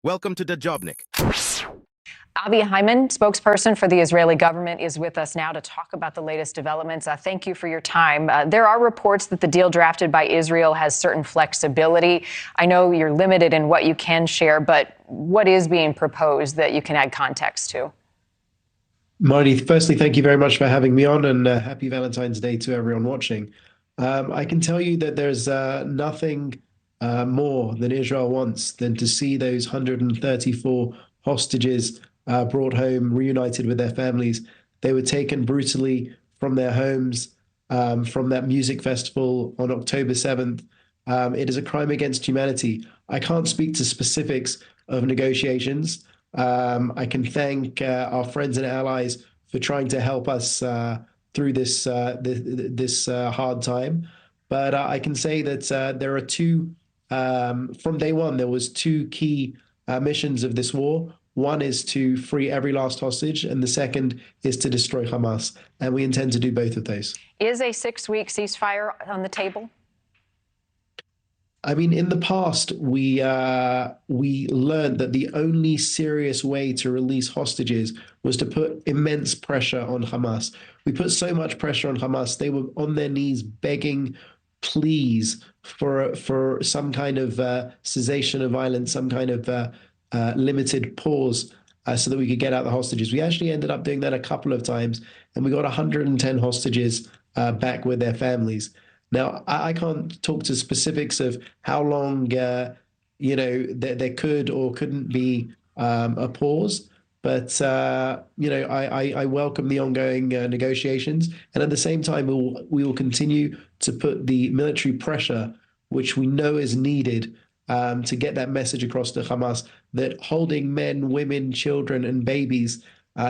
Welcome to Dajobnik. Avi Hyman, spokesperson for the Israeli government, is with us now to talk about the latest developments. Thank you for your time. There are reports that the deal drafted by Israel has certain flexibility. I know you're limited in what you can share, but what is being proposed that you can add context to? Marty, firstly, thank you very much for having me on, and happy Valentine's Day to everyone watching. I can tell you that there's nothing more than Israel wants than to see those 134 hostages brought home, reunited with their families. They were taken brutally from their homes, from that music festival on October 7th. It is a crime against humanity. I can't speak to specifics of negotiations. I can thank our friends and allies for trying to help us through this hard time. But I can say that there are two, from day one, there was two key missions of this war. One is to free every last hostage, and the second is to destroy Hamas. And we intend to do both of those. Is a 6-week ceasefire on the table? I mean, in the past, we learned that the only serious way to release hostages was to put immense pressure on Hamas. We put so much pressure on Hamas, they were on their knees begging, please, for some kind of cessation of violence, some kind of limited pause, so that we could get out the hostages. We actually ended up doing that a couple of times, and we got 110 hostages back with their families. Now, I can't talk to specifics of how long, there could or couldn't be a pause, but I welcome the ongoing negotiations, and at the same time, we will continue to put the military pressure, which we know is needed, to get that message across to Hamas that holding men, women, children, and babies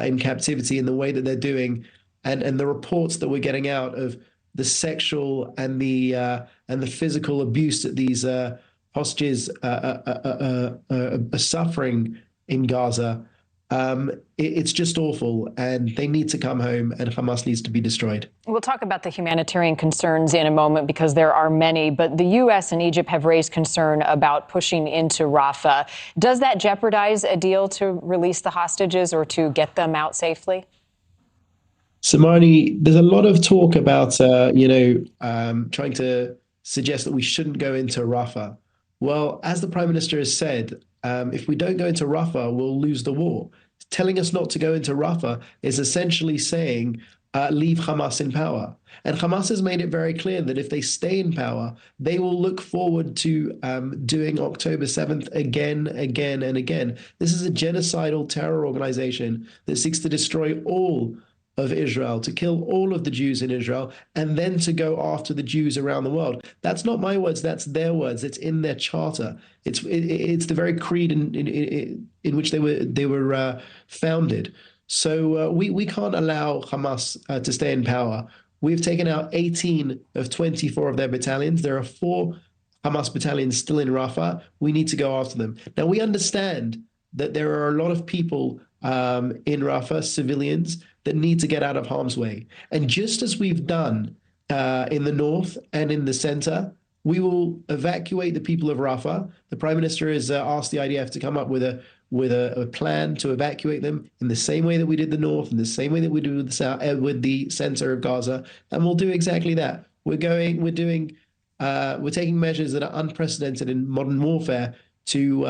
in captivity in the way that they're doing, and the reports that we're getting out of the sexual and the physical abuse that these hostages are suffering in Gaza, it's just awful, and they need to come home, and Hamas needs to be destroyed. We'll talk about the humanitarian concerns in a moment, because there are many, but the U.S. and Egypt have raised concern about pushing into Rafah. Does that jeopardize a deal to release the hostages or to get them out safely? So, Marnie, there's a lot of talk about, trying to suggest that we shouldn't go into Rafah. Well, as the Prime Minister has said, if we don't go into Rafah, we'll lose the war. Telling us not to go into Rafah is essentially saying, leave Hamas in power. And Hamas has made it very clear that if they stay in power, they will look forward to doing October 7th again, and again. This is a genocidal terror organization that seeks to destroy all of Israel, to kill all of the Jews in Israel, and then to go after the Jews around the world. That's not my words, that's their words. It's in their charter. It's the very creed in which they were founded. So we can't allow Hamas to stay in power. We've taken out 18 of 24 of their battalions. There are 4 Hamas battalions still in Rafah. We need to go after them. Now, we understand that there are a lot of people in Rafah, civilians, that need to get out of harm's way. And just as we've done in the north and in the center, we will evacuate the people of Rafah. The Prime Minister has asked the IDF to come up with a plan to evacuate them in the same way that we did the north, in the same way that we do with the south, with the center of Gaza, and we'll do exactly that. We're taking measures that are unprecedented in modern warfare to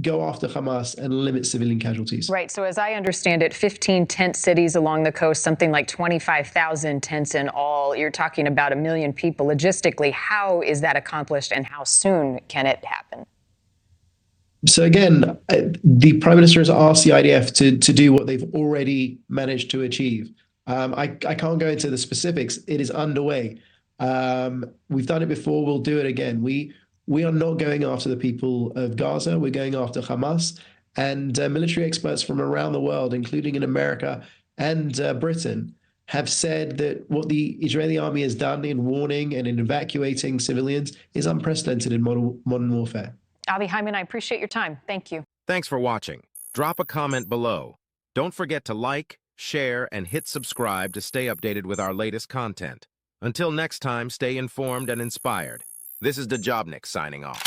go after Hamas and limit civilian casualties. Right. So as I understand it, 15 tent cities along the coast, something like 25,000 tents in all. You're talking about 1 million people. Logistically, how is that accomplished, and how soon can it happen? So again, the Prime Minister has asked the IDF to do what they've already managed to achieve. I can't go into the specifics. It is underway. We've done it before. We'll do it again. We are not going after the people of Gaza. We're going after Hamas. And military experts from around the world, including in America and Britain, have said that what the Israeli army has done in warning and in evacuating civilians is unprecedented in modern warfare. Avi Hyman, I appreciate your time. Thank you. Thanks for watching. Drop a comment below. Don't forget to like, share, and hit subscribe to stay updated with our latest content. Until next time, stay informed and inspired. This is Dajobnik signing off.